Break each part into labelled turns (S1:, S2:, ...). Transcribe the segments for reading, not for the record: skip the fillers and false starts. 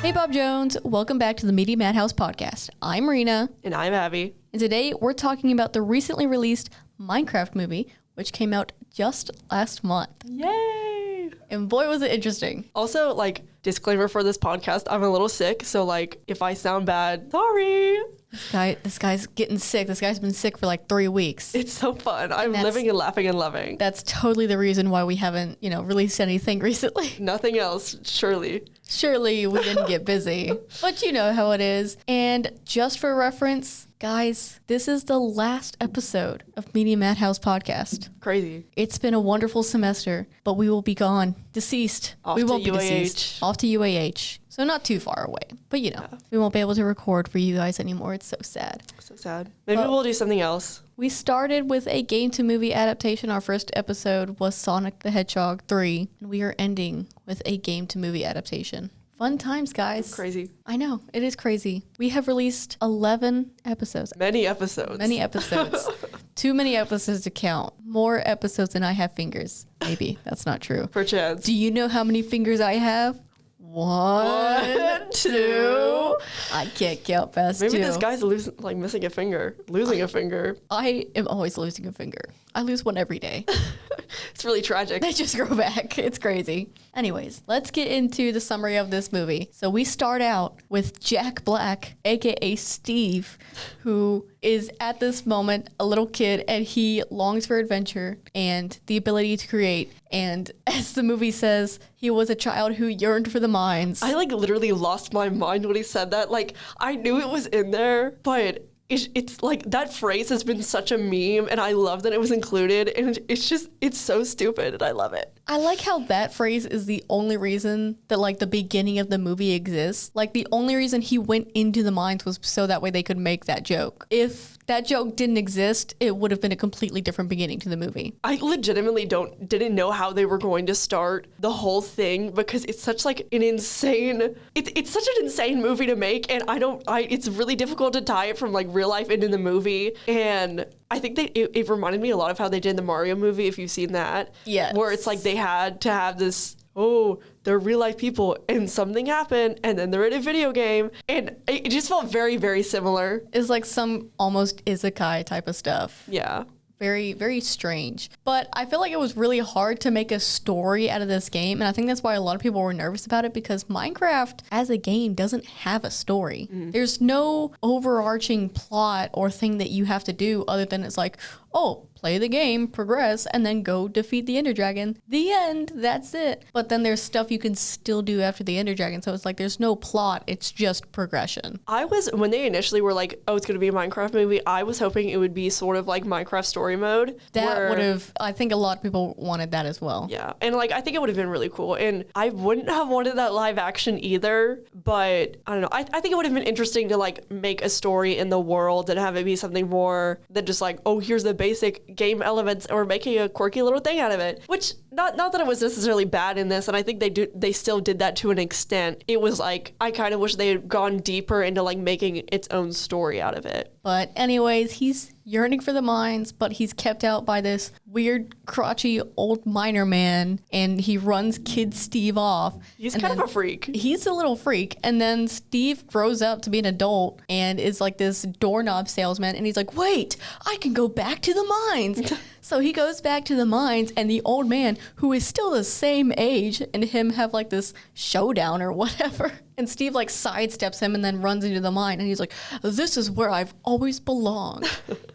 S1: Hey Bob Jones, welcome back to the Media Madhouse podcast. I'm Rena.
S2: And I'm Abbie.
S1: And today we're talking about the recently released Minecraft movie, which came out just last month.
S2: Yay!
S1: And boy, was it interesting.
S2: Also, disclaimer for this podcast, I'm a little sick, so if I sound bad, sorry.
S1: This guy's getting sick. This guy's been sick for 3 weeks.
S2: It's so fun. I'm living and laughing and loving.
S1: That's totally the reason why we haven't, released anything recently.
S2: Nothing else, surely.
S1: Surely we didn't get busy, but you know how it is. And just for reference, guys, this is the last episode of Media Madhouse podcast.
S2: Crazy.
S1: It's been a wonderful semester, but we will be gone, deceased. We won't be deceased. Off to UAH. So not too far away, but we won't be able to record for you guys anymore. It's so sad.
S2: So sad. Maybe we'll do something else.
S1: We started with a game to movie adaptation. Our first episode was Sonic the Hedgehog 3, and we are ending with a game to movie adaptation. Fun times, guys.
S2: Crazy.
S1: I know, it is crazy. We have released 11 episodes.
S2: Many episodes.
S1: Too many episodes to count. More episodes than I have fingers. Maybe. That's not true.
S2: Perchance.
S1: Do you know how many fingers I have? One, two. I can't count past
S2: Maybe
S1: 2.
S2: this guy's missing a finger. Losing a finger.
S1: I am always losing a finger. I lose one every day.
S2: It's really tragic.
S1: They just grow back. It's crazy. Anyways, let's get into the summary of this movie. So we start out with Jack Black, aka Steve, who is at this moment a little kid, and he longs for adventure and the ability to create. And as the movie says, he was a child who yearned for the mines.
S2: I literally lost my mind when he said that. I knew it was in there, but it's that phrase has been such a meme, and I love that it was included, and it's so stupid, and I love it.
S1: I like how that phrase is the only reason that the beginning of the movie exists. The only reason he went into the mines was so that way they could make that joke. If that joke didn't exist, it would have been a completely different beginning to the movie.
S2: I legitimately didn't know how they were going to start the whole thing, because it's such an insane, it's such an insane movie to make, and it's really difficult to tie it from real life into the movie. And I think it reminded me a lot of how they did in the Mario movie, if you've seen that.
S1: Yes.
S2: Where it's they had to have this, they're real life people and something happened and then they're in a video game, and it just felt very, very similar.
S1: It's some almost isekai type of stuff.
S2: Yeah.
S1: Very, very strange. But I feel like it was really hard to make a story out of this game, and I think that's why a lot of people were nervous about it, because Minecraft as a game doesn't have a story. There's no overarching plot or thing that you have to do other than it's play the game, progress, and then go defeat the Ender Dragon. The end. That's it. But then there's stuff you can still do after the Ender Dragon. So it's there's no plot. It's just progression.
S2: When they initially were it's going to be a Minecraft movie, I was hoping it would be sort of like Minecraft story mode.
S1: That would have, I think a lot of people wanted that as well.
S2: Yeah. And I think it would have been really cool. And I wouldn't have wanted that live action either, but I don't know. I think it would have been interesting to make a story in the world and have it be something more than just here's the basic game elements, or making a quirky little thing out of it, which not that it was necessarily bad in this, and I think they still did that to an extent. It was I kind of wish they had gone deeper into making its own story out of it.
S1: But anyways, he's yearning for the mines, but he's kept out by this weird, crotchy old miner man, and he runs kid Steve off.
S2: He's kind of a freak.
S1: He's a little freak, and then Steve grows up to be an adult and is this doorknob salesman, and he's wait, I can go back to the mines. So he goes back to the mines, and the old man, who is still the same age, and him have this showdown or whatever. And Steve sidesteps him and then runs into the mine, and he's this is where I've always belonged.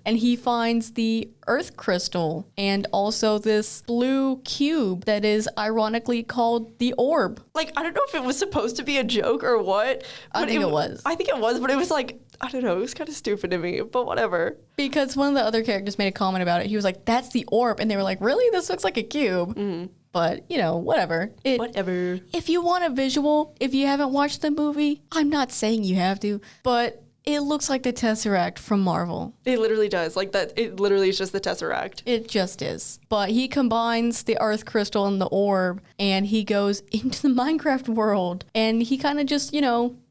S1: And he finds the earth crystal and also this blue cube that is ironically called the orb.
S2: I don't know if it was supposed to be a joke or what.
S1: I think it was.
S2: I think it was, but it was I don't know, it was kind of stupid to me, but whatever.
S1: Because one of the other characters made a comment about it. He was that's the orb. And they were really? This looks like a cube. Mm-hmm. But, whatever.
S2: Whatever.
S1: If you want a visual, if you haven't watched the movie, I'm not saying you have to, but it looks like the Tesseract from Marvel.
S2: It literally does. That. It literally is just the Tesseract.
S1: It just is. But he combines the earth crystal and the orb, and he goes into the Minecraft world, and he kind of just,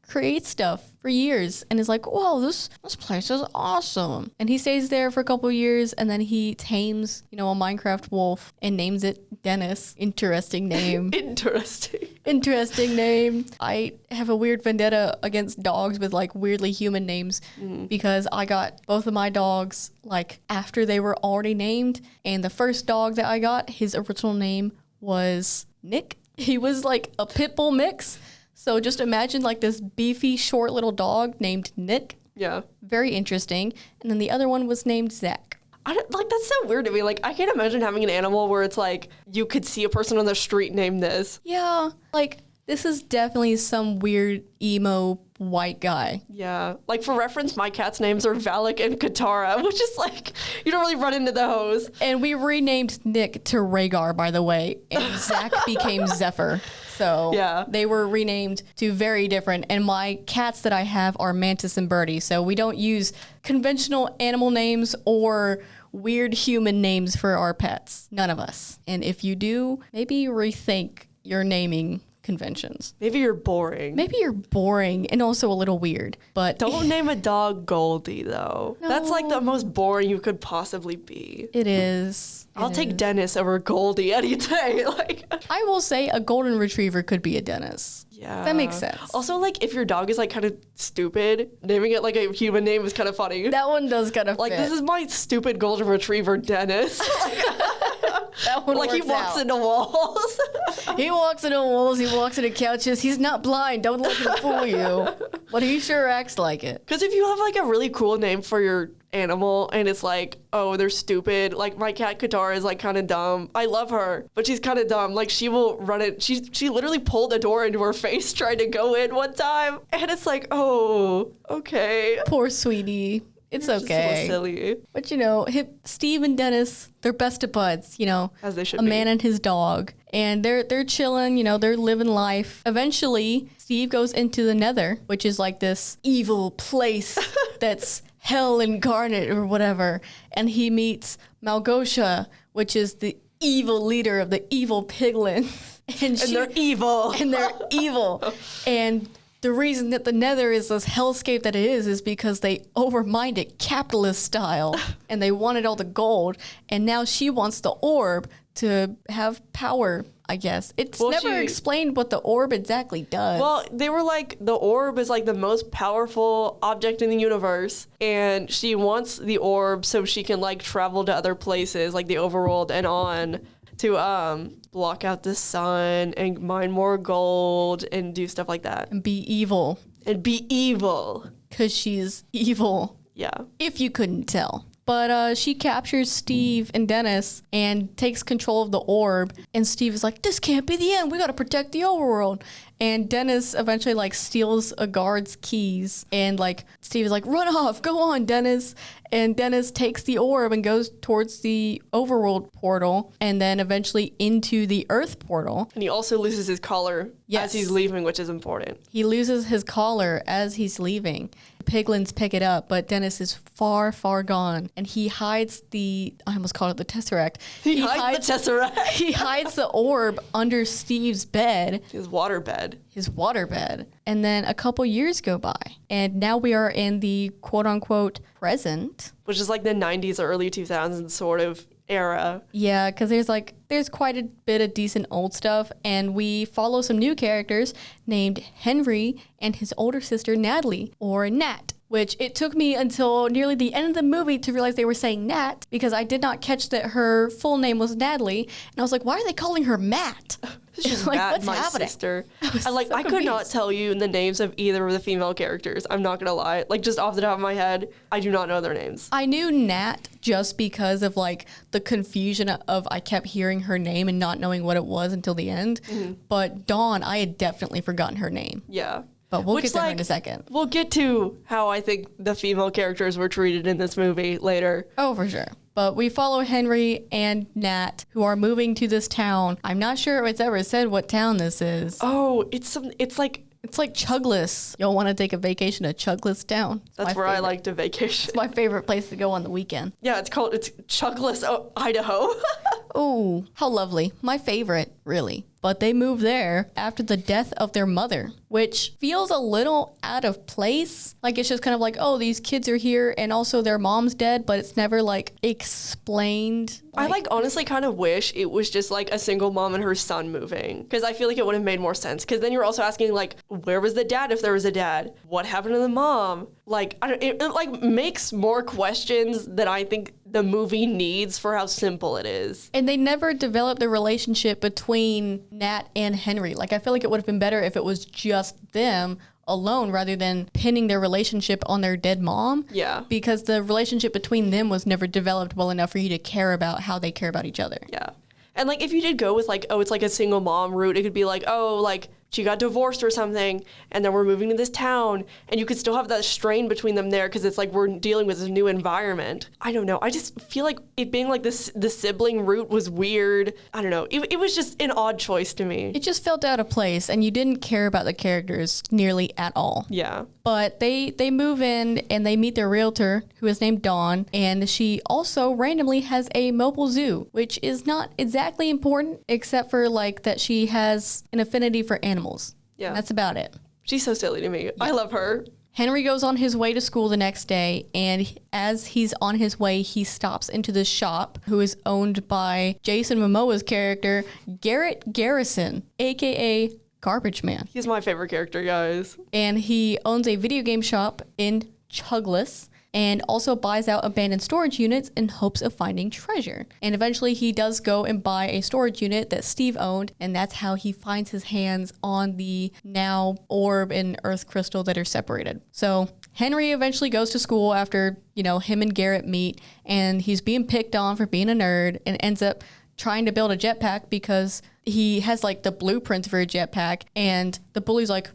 S1: creates stuff for years and is like, whoa, this place is awesome. And he stays there for a couple years, and then he tames, a Minecraft wolf and names it Dennis. Interesting name. Interesting name. I have a weird vendetta against dogs with like weirdly human names because I got both of my dogs like after they were already named. And the first dog that I got, his original name was Nick. He was like a pit bull mix. So just imagine like this beefy, short little dog named Nick.
S2: Yeah.
S1: Very interesting. And then the other one was named Zach.
S2: That's so weird to me. Like, I can't imagine having an animal where it's like you could see a person on the street named this.
S1: Yeah. Like, this is definitely some weird emo white guy.
S2: Yeah. Like, for reference, my cat's names are Valak and Katara, which is like, you don't really run into those.
S1: And we renamed Nick to Rhaegar, by the way. And Zach became Zephyr. So
S2: yeah.
S1: They were renamed to very different. And my cats that I have are Mantis and Birdie. So we don't use conventional animal names or weird human names for our pets. None of us. And if you do, maybe rethink your naming conventions.
S2: Maybe you're boring.
S1: And also a little weird. But
S2: don't name a dog Goldie, though. No. That's like the most boring you could possibly be.
S1: It is.
S2: I'll take Dennis over Goldie any day.
S1: I will say a golden retriever could be a Dennis.
S2: Yeah.
S1: That makes sense.
S2: Also, like, if your dog is, like, kind of stupid, naming it, like, a human name is kind of funny.
S1: That one does kind of
S2: like,
S1: fit.
S2: This is my stupid golden retriever, Dennis.
S1: That one
S2: like, he walks into walls.
S1: He walks into walls, he walks into couches. He's not blind. Don't let him fool you. But he sure acts like it.
S2: Because if you have, like, a really cool name for your animal and it's like, oh, they're stupid. Like, my cat Katara is like kind of dumb. I love her, but she's kind of dumb. Like, she will run it. She literally pulled the door into her face trying to go in one time. And it's like, oh, okay.
S1: Poor sweetie. It's okay.
S2: Just a little silly.
S1: But Steve and Dennis, they're best of buds,
S2: As they should
S1: be. A man and his dog. And they're chilling, they're living life. Eventually, Steve goes into the Nether, which is like this evil place that's hell incarnate or whatever. And he meets Malgosha, which is the evil leader of the evil piglins. And
S2: they're evil.
S1: And they're evil. And the reason that the Nether is this hellscape that it is because they overmined it capitalist style and they wanted all the gold. And now she wants the orb to have power, I guess. It's never explained what the orb exactly does.
S2: Well, they were like, the orb is like the most powerful object in the universe. And she wants the orb so she can like travel to other places like the overworld and on to block out the sun and mine more gold and do stuff like that.
S1: And be evil.
S2: Because
S1: she's evil.
S2: Yeah.
S1: If you couldn't tell. But she captures Steve and Dennis and takes control of the orb. And Steve is like, this can't be the end. We got to protect the overworld. And Dennis eventually like steals a guard's keys. And like Steve is like, run off. Go on, Dennis. And Dennis takes the orb and goes towards the overworld portal and then eventually into the Earth portal.
S2: And he also loses his collar as he's leaving, which is important.
S1: He loses his collar as he's leaving. Piglins pick it up, but Dennis is far, far gone. And he hides I almost called it the Tesseract.
S2: He hides the Tesseract.
S1: He hides the orb under Steve's bed.
S2: His water bed.
S1: And then a couple years go by. And now we are in the quote-unquote present.
S2: Which is like the 90s or early 2000s sort of era.
S1: Yeah, because there's quite a bit of decent old stuff. And we follow some new characters named Henry and his older sister Natalie, or Nat. Which it took me until nearly the end of the movie to realize they were saying Nat, because I did not catch that her full name was Natalie. And I was like, why are they calling her Matt?
S2: She's like, Matt, my sister. I could not tell you the names of either of the female characters. I'm not going to lie. Like, just off the top of my head, I do not know their names.
S1: I knew Nat just because of, like, the confusion of I kept hearing her name and not knowing what it was until the end. Mm-hmm. But Dawn, I had definitely forgotten her name.
S2: Yeah.
S1: But we'll get to her in a second.
S2: We'll get to how I think the female characters were treated in this movie later.
S1: Oh, for sure. But we follow Henry and Nat, who are moving to this town. I'm not sure if it's ever said what town this is.
S2: Oh, it's like
S1: Chugless. Y'all want to take a vacation to Chugless Town?
S2: That's where I like to vacation.
S1: It's my favorite place to go on the weekend.
S2: Yeah, it's Chugless, Idaho.
S1: Oh, how lovely. My favorite, really. but they move there after the death of their mother, which feels a little out of place. Like, it's just kind of like, oh, these kids are here and also their mom's dead, but it's never like explained.
S2: I honestly kind of wish it was just like a single mom and her son moving, because I feel like it would have made more sense. Because then you're also asking, like, where was the dad if there was a dad? What happened to the mom? Like, it like makes more questions than I think the movie needs for how simple it is.
S1: And they never developed the relationship between Nat and Henry. Like, I feel like it would have been better if it was just them alone rather than pinning their relationship on their dead mom.
S2: Yeah.
S1: Because the relationship between them was never developed well enough for you to care about how they care about each other.
S2: Yeah. And like, if you did go with like, oh, it's like a single mom route, it could be like, oh, like she got divorced or something, and then we're moving to this town, and you could still have that strain between them there because it's like we're dealing with this new environment. I don't know. I just feel like it being like this, the sibling route was weird. I don't know. It was just an odd choice to me.
S1: It just felt out of place, and you didn't care about the characters nearly at all.
S2: Yeah.
S1: But they move in and they meet their realtor, who is named Dawn, and she also randomly has a mobile zoo, which is not exactly important, except for like that she has an affinity for animals.
S2: Yeah.
S1: That's about it.
S2: She's so silly to me. Yeah. I love her.
S1: Henry goes on his way to school the next day, and as he's on his way, he stops into the shop, who is owned by Jason Momoa's character, Garrett Garrison, aka Garbage Man.
S2: He's my favorite character, guys.
S1: And he owns a video game shop in Chugless, and also buys out abandoned storage units in hopes of finding treasure. And eventually he does go and buy a storage unit that Steve owned, and that's how he finds his hands on the now orb and earth crystal that are separated. So Henry eventually goes to school after, him and Garrett meet, and he's being picked on for being a nerd and ends up trying to build a jetpack because he has like the blueprints for a jetpack, and the bully's like,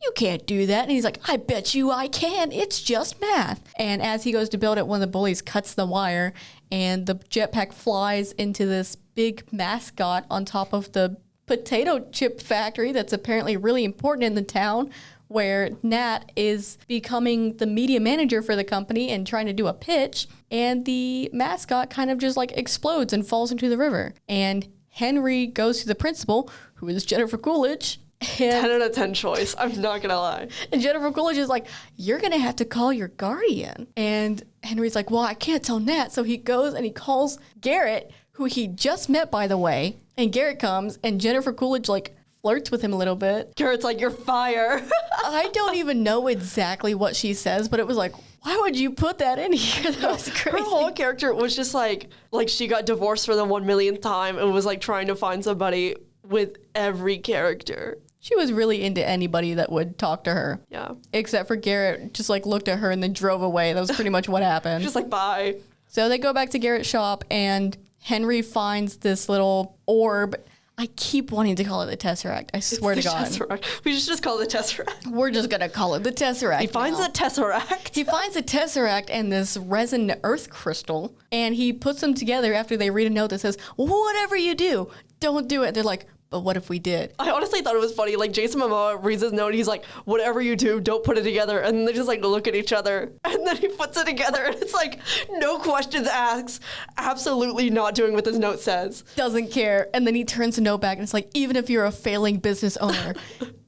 S1: you can't do that. And he's like, I bet you I can. It's just math. And as he goes to build it, one of the bullies cuts the wire, and the jetpack flies into this big mascot on top of the potato chip factory that's apparently really important in the town, where Nat is becoming the media manager for the company and trying to do a pitch. And the mascot kind of just like explodes and falls into the river. And Henry goes to the principal, who is Jennifer Coolidge.
S2: 10 out of 10 choice. I'm not gonna lie.
S1: And Jennifer Coolidge is like, you're gonna have to call your guardian. And Henry's like, well, I can't tell Nat. So he goes and he calls Garrett, who he just met, by the way. And Garrett comes, and Jennifer Coolidge like flirts with him a little bit.
S2: Garrett's like, you're fire.
S1: I don't even know exactly what she says, but it was like, why would you put that in here? That was crazy.
S2: Her whole character was just like she got divorced for the 1 millionth time and was like trying to find somebody with every character.
S1: She was really into anybody that would talk to her.
S2: Yeah.
S1: Except for Garrett just like looked at her and then drove away. That was pretty much what happened.
S2: Just like, bye.
S1: So they go back to Garrett's shop, and Henry finds this little orb. I keep wanting to call it the Tesseract. I swear to God.
S2: Tesseract. We should just call it the Tesseract.
S1: We're just going to call it the Tesseract.
S2: He finds the Tesseract.
S1: He finds the Tesseract and this resin earth crystal, and he puts them together after they read a note that says, whatever you do, don't do it. They're like, but what if we did?
S2: I honestly thought it was funny. Like, Jason Momoa reads his note, and he's like, whatever you do, don't put it together. And they just like look at each other, and then he puts it together, and it's like, no questions asked, absolutely not doing what this note says.
S1: Doesn't care. And then he turns the note back, and it's like, even if you're a failing business owner.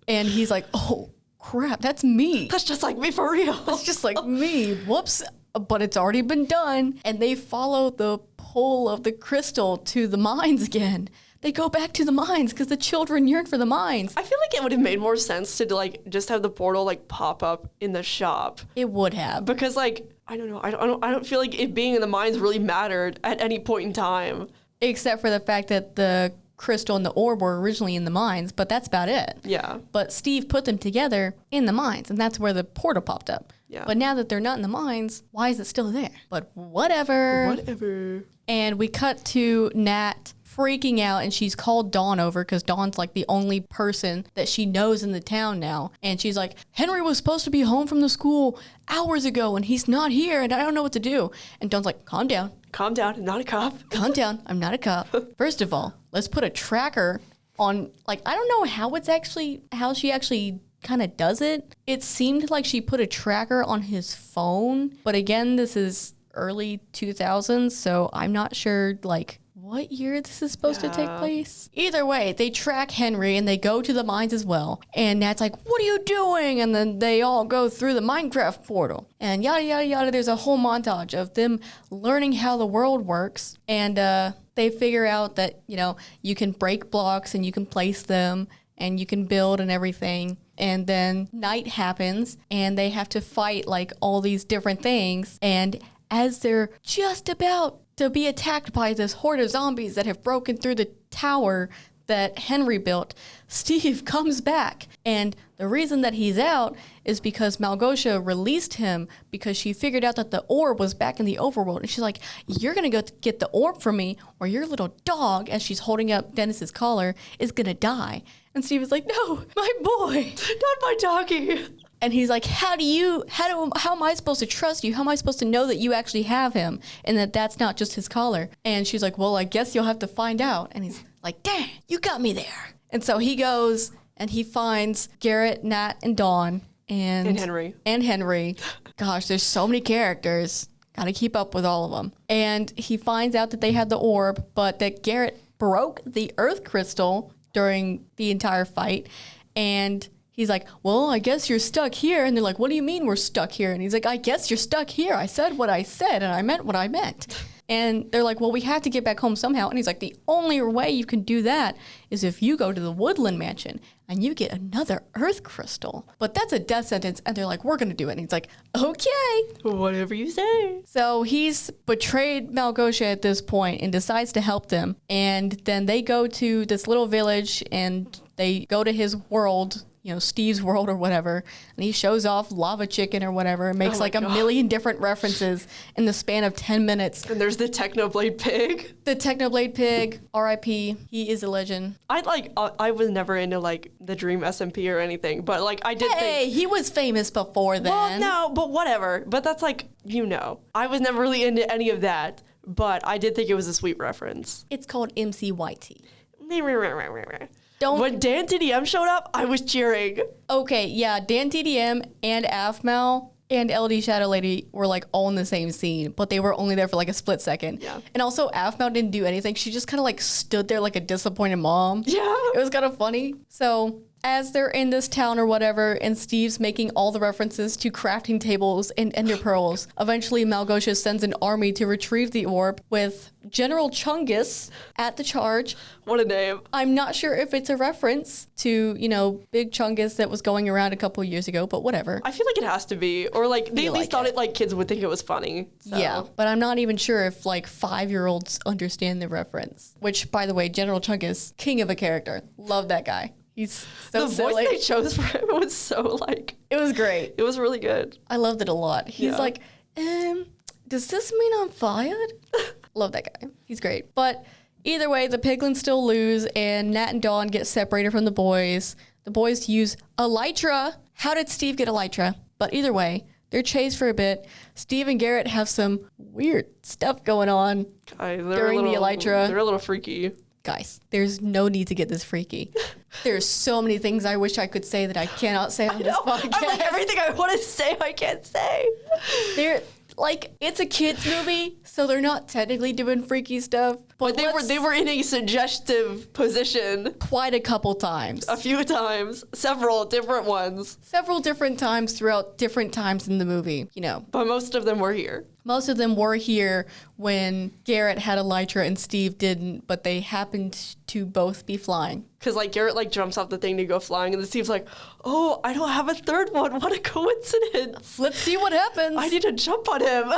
S1: And he's like, oh, crap, that's me.
S2: That's just like me for real.
S1: That's just like me. Whoops. But it's already been done. And they follow the pull of the crystal to the mines again. They go back to the mines because the children yearn for the mines.
S2: I feel like it would have made more sense to like just have the portal like pop up in the shop.
S1: It would have.
S2: Because like, I don't know. I don't feel like it being in the mines really mattered at any point in time.
S1: Except for the fact that the crystal and the orb were originally in the mines, but that's about it.
S2: Yeah.
S1: But Steve put them together in the mines, and that's where the portal popped up.
S2: Yeah.
S1: But now that they're not in the mines, why is it still there? But whatever.
S2: Whatever.
S1: And we cut to Nat freaking out, and she's called Dawn over because Dawn's like the only person that she knows in the town now. And she's like, Henry was supposed to be home from the school hours ago and he's not here and I don't know what to do. And Dawn's like, calm down.
S2: Calm down. I'm not a cop.
S1: Calm down. I'm not a cop. First of all, let's put a tracker on, like, I don't know how she actually kind of does it. It seemed like she put a tracker on his phone. But again, this is early 2000s, so I'm not sure, like, what year this is supposed to take place. Either way, they track Henry and they go to the mines as well. And Nat's like, what are you doing? And then they all go through the Minecraft portal. And yada, yada, yada. There's a whole montage of them learning how the world works. And they figure out that, you know, you can break blocks and you can place them and you can build and everything. And then night happens and they have to fight like all these different things. And as they're just about to be attacked by this horde of zombies that have broken through the tower that Henry built, Steve comes back. And the reason that he's out is because Małgosia released him because she figured out that the orb was back in the overworld. And she's like, you're going to go get the orb from me or your little dog, as she's holding up Dennis's collar, is going to die. And Steve is like, no, my boy,
S2: not my doggy.
S1: And he's like, how am I supposed to trust you? How am I supposed to know that you actually have him and that that's not just his collar? And she's like, well, I guess you'll have to find out. And he's like, dang, you got me there. And so he goes and he finds Garrett, Nat, and Dawn. And Henry. Gosh, there's so many characters. Got to keep up with all of them. And he finds out that they had the orb, but that Garrett broke the earth crystal during the entire fight. And he's like, well, I guess you're stuck here. And they're like, what do you mean we're stuck here? And he's like, I guess you're stuck here. I said what I said, and I meant what I meant. And they're like, well, we have to get back home somehow. And he's like, the only way you can do that is if you go to the Woodland Mansion and you get another earth crystal. But that's a death sentence. And they're like, we're going to do it. And he's like, okay.
S2: Whatever you say.
S1: So he's betrayed Małgosia at this point and decides to help them. And then they go to this little village and they go to his world, you know, Steve's world or whatever, and he shows off Lava Chicken or whatever and makes a million different references in the span of 10 minutes.
S2: And there's the Technoblade Pig.
S1: The Technoblade Pig, R.I.P. He is a legend.
S2: I was never into like the Dream SMP or anything, but like I did think.
S1: Hey, he was famous before then.
S2: Well, no, but whatever. But that's like, you know, I was never really into any of that, but I did think it was a sweet reference.
S1: It's called MCYT.
S2: When Dan TDM showed up, I was cheering.
S1: Okay, yeah, Dan TDM and Afmal and LD Shadow Lady were like all in the same scene, but they were only there for like a split second.
S2: Yeah.
S1: And also Afmal didn't do anything. She just kind of like stood there like a disappointed mom.
S2: Yeah.
S1: It was kind of funny. So as they're in this town or whatever, and Steve's making all the references to crafting tables and ender pearls, eventually Małgosia sends an army to retrieve the orb with General Chungus at the charge.
S2: What a name.
S1: I'm not sure if it's a reference to, you know, Big Chungus that was going around a couple years ago, but whatever.
S2: I feel like it has to be. Or like they at least thought it like kids would think it was funny. So.
S1: Yeah, but I'm not even sure if like 5-year-olds understand the reference. Which, by the way, General Chungus, king of a character. Love that guy. He's so
S2: the
S1: silly.
S2: voice they chose for him was so like...
S1: It was great.
S2: It was really good.
S1: I loved it a lot. He's like, does this mean I'm fired? Love that guy. He's great. But either way, the piglins still lose, and Nat and Dawn get separated from the boys. The boys use Elytra. How did Steve get Elytra? But either way, they're chased for a bit. Steve and Garrett have some weird stuff going on during the Elytra.
S2: They're a little freaky.
S1: Guys, there's no need to get this freaky. There's so many things I wish I could say that I cannot say on this podcast.
S2: I'm like, everything I want to say, I can't say.
S1: They're like, it's a kids movie, so they're not technically doing freaky stuff.
S2: But they were in a suggestive position.
S1: Quite a couple times.
S2: A few times. Several different ones.
S1: Several different times throughout different times in the movie, you know.
S2: But most of them were here.
S1: Most of them were here when Garrett had Elytra and Steve didn't, but they happened to both be flying.
S2: Because, like, Garrett, like, jumps off the thing to go flying, and then Steve's like, oh, I don't have a third one. What a coincidence.
S1: Let's see what happens.
S2: I need to jump on him.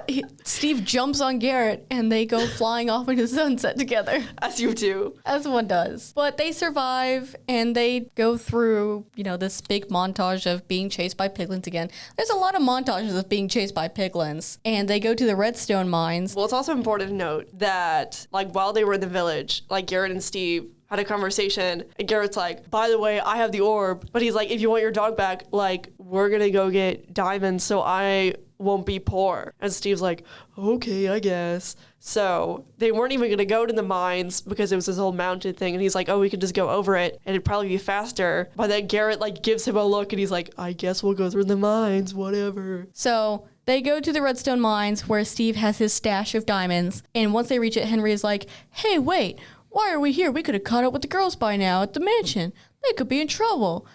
S1: Yeah, Steve jumps on Garrett, and they go flying off into the sunset together.
S2: As you do.
S1: As one does. But they survive, and they go through, you know, this big montage of being chased by piglins again. There's a lot of montages of being chased by piglins, and they go to the redstone mines.
S2: Well, it's also important to note that, like, while they were in the village, like, Garrett and Steve had a conversation, and Garrett's like, by the way, I have the orb, but he's like, if you want your dog back, like, we're gonna go get diamonds so I won't be poor. And Steve's like, okay, I guess. So they weren't even gonna go to the mines because it was this whole mountain thing, and he's like, oh, we could just go over it and it'd probably be faster. But then Garrett like gives him a look and he's like, I guess we'll go through the mines, whatever.
S1: So they go to the redstone mines where Steve has his stash of diamonds. And once they reach it, Henry is like, hey, wait, why are we here? We could have caught up with the girls by now at the mansion. They could be in trouble.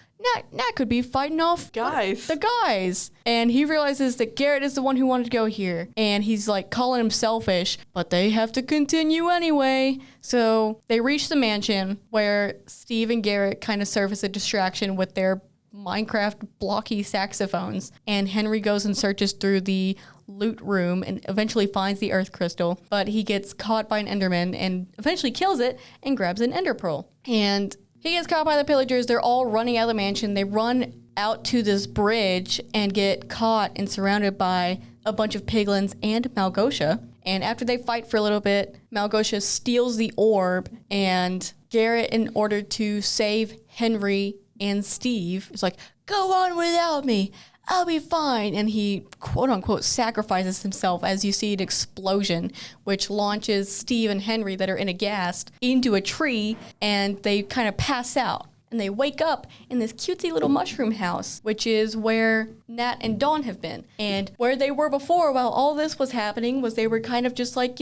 S1: Nat could be fighting off the guys. And he realizes that Garrett is the one who wanted to go here. And he's like calling him selfish, but they have to continue anyway. So they reach the mansion where Steve and Garrett kind of serve as a distraction with their Minecraft blocky saxophones. And Henry goes and searches through the loot room and eventually finds the earth crystal. But he gets caught by an Enderman and eventually kills it and grabs an Ender Pearl. And he gets caught by the pillagers. They're all running out of the mansion. They run out to this bridge and get caught and surrounded by a bunch of piglins and Malgosia. And after they fight for a little bit, Malgosia steals the orb, and Garrett, in order to save Henry and Steve, is like, go on without me. I'll be fine. And he, quote unquote, sacrifices himself as you see an explosion, which launches Steve and Henry that are in a ghast into a tree, and they kind of pass out. And they wake up in this cutesy little mushroom house, which is where Nat and Dawn have been. And where they were before while all this was happening was they were kind of just like,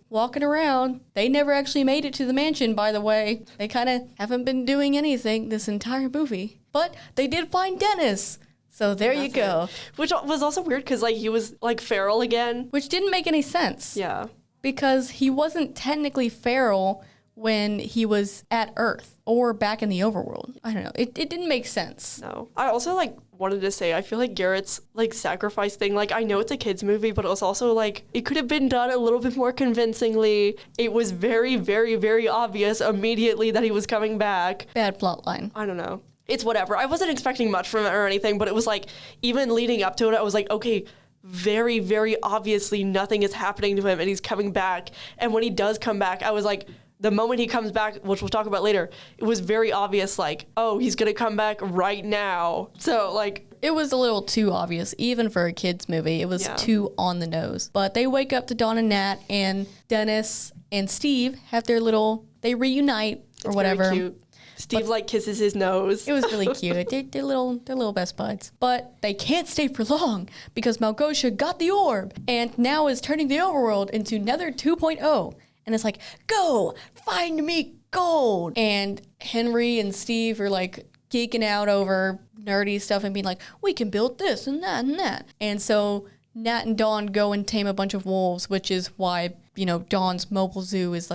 S1: walking around. They never actually made it to the mansion, by the way. They kind of haven't been doing anything this entire movie. But they did find Dennis. So there you go.
S2: Which was also weird because he was feral again.
S1: Which didn't make any sense.
S2: Yeah.
S1: Because he wasn't technically feral when he was at Earth or back in the overworld. I don't know. It didn't make sense.
S2: No. I also wanted to say, I feel like Garrett's sacrifice thing, I know it's a kid's movie, but it was also it could have been done a little bit more convincingly. It was very, very, very obvious immediately that he was coming back.
S1: Bad plot line.
S2: I don't know. It's whatever. I wasn't expecting much from it or anything, but it was even leading up to it, I was like, okay, very, very obviously nothing is happening to him and he's coming back. And when he does come back, I was like, the moment he comes back, which we'll talk about later, it was very obvious, oh, he's going to come back right now. So,
S1: it was a little too obvious, even for a kid's movie. It was too on the nose. But they wake up to Dawn and Nat, and Dennis and Steve have they reunite or
S2: it's
S1: whatever.
S2: Very cute. Steve kisses his nose.
S1: It was really cute. They're little best buds. But they can't stay for long because Malgosia got the orb and now is turning the overworld into Nether 2.0. And it's like, go, find me gold. And Henry and Steve are geeking out over nerdy stuff and being like, we can build this and that and that. And so Nat and Dawn go and tame a bunch of wolves, which is why, Dawn's mobile zoo is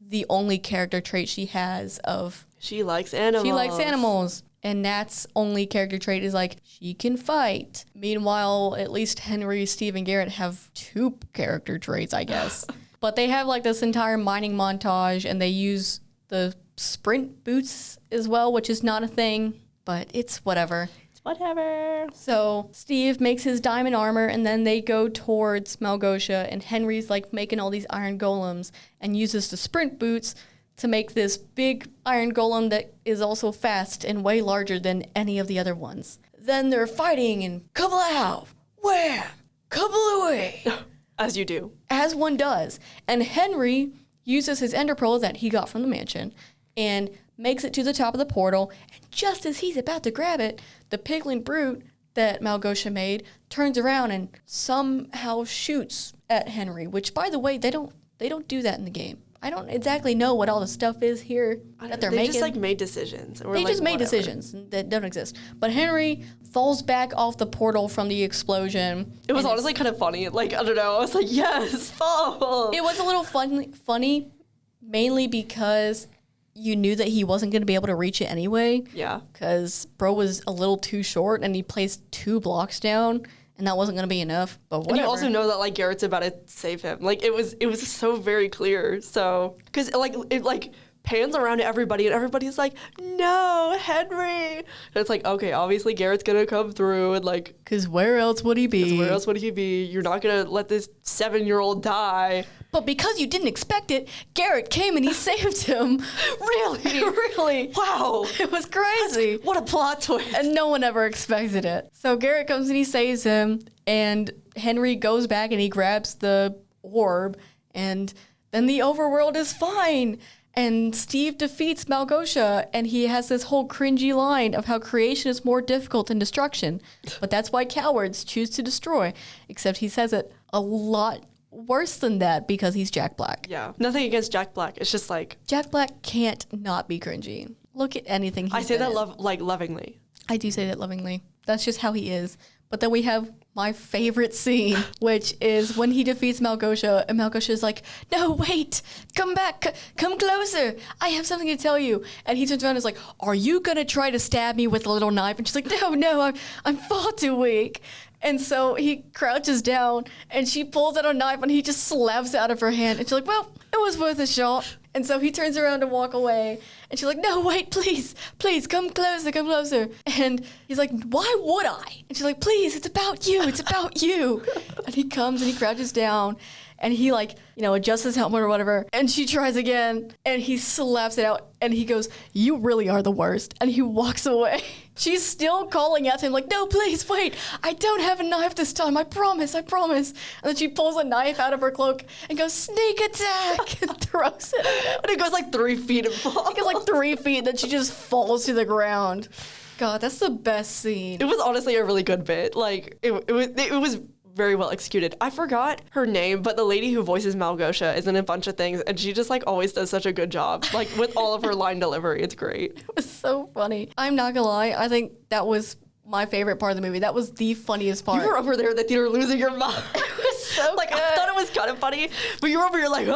S1: the only character trait she has of...
S2: She likes animals.
S1: She likes animals. And Nat's only character trait is she can fight. Meanwhile, at least Henry, Steve, and Garrett have 2 character traits, I guess. But they have this entire mining montage, and they use the sprint boots as well, which is not a thing, but it's whatever.
S2: Whatever.
S1: So Steve makes his diamond armor, and then they go towards Malgosia, and Henry's making all these iron golems and uses the sprint boots to make this big iron golem that is also fast and way larger than any of the other ones. Then they're fighting, and kablow, wham, kablooey.
S2: As you do.
S1: As one does. And Henry uses his ender pearl that he got from the mansion and makes it to the top of the portal. And just as he's about to grab it, the piglin brute that Malgosia made turns around and somehow shoots at Henry, which, by the way, they don't do that in the game. I don't exactly know what all the stuff is here that they're making.
S2: They just made decisions.
S1: They just made decisions that don't exist. But Henry falls back off the portal from the explosion.
S2: It was honestly kind of funny. I don't know. I was like, yes, fall.
S1: It was a little funny, mainly because you knew that he wasn't going to be able to reach it anyway.
S2: Yeah. Because
S1: bro was a little too short and he placed 2 blocks down. And that wasn't going to be enough, but whatever.
S2: And you also know that, Garrett's about to save him. It was so very clear. So, because, it pans around to everybody, and everybody's like, no, Henry. And it's okay, obviously Garrett's going to come through, and,
S1: Because where else would he be?
S2: Where else would he be? You're not going to let this 7-year-old die.
S1: But because you didn't expect it, Garrett came and he saved him.
S2: Really?
S1: Really.
S2: Wow.
S1: It was crazy.
S2: What a plot twist.
S1: And no one ever expected it. So Garrett comes and he saves him, and Henry goes back and he grabs the orb, and then the overworld is fine. And Steve defeats Malgosha, and he has this whole cringy line of how creation is more difficult than destruction. But that's why cowards choose to destroy. Except he says it a lot worse than that because he's Jack Black.
S2: Yeah. Nothing against Jack Black. It's just like...
S1: Jack Black can't not be cringy. Look at anything he's
S2: I say
S1: been
S2: that
S1: in.
S2: lovingly.
S1: I do say that lovingly. That's just how he is. But then we have my favorite scene, which is when he defeats Malgosha, and Malgosha is like, no, wait, come back, come closer. I have something to tell you. And he turns around and is like, are you going to try to stab me with a little knife? And she's like, no, I'm far too weak. And so he crouches down, and she pulls out a knife, and he just slaps it out of her hand. And she's like, well, it was worth a shot. And so he turns around to walk away, and she's like, no, wait, please, come closer, come closer. And he's like, why would I? And she's like, please, it's about you, it's about you. And he comes, and he crouches down, and he adjusts his helmet or whatever. And she tries again, and he slaps it out, and he goes, you really are the worst. And he walks away. She's still calling out to him like, no, please, wait. I don't have a knife this time. I promise. And then she pulls a knife out of her cloak and goes, sneak attack, and throws it.
S2: And it goes like 3 feet and falls.
S1: It goes like 3 feet, and then she just falls to the ground. God, that's the best scene.
S2: It was honestly a really good bit. Like, it was very well executed. I forgot her name, but the lady who voices Malgosha is in a bunch of things, and she just like always does such a good job. Like with all of her line delivery, it's great.
S1: It was so funny. I'm not gonna lie, I think that was my favorite part of the movie. That was the funniest part.
S2: You were over there in the theater losing your mind.
S1: It was so
S2: like
S1: good.
S2: I thought it was kind of funny, but you were over here like,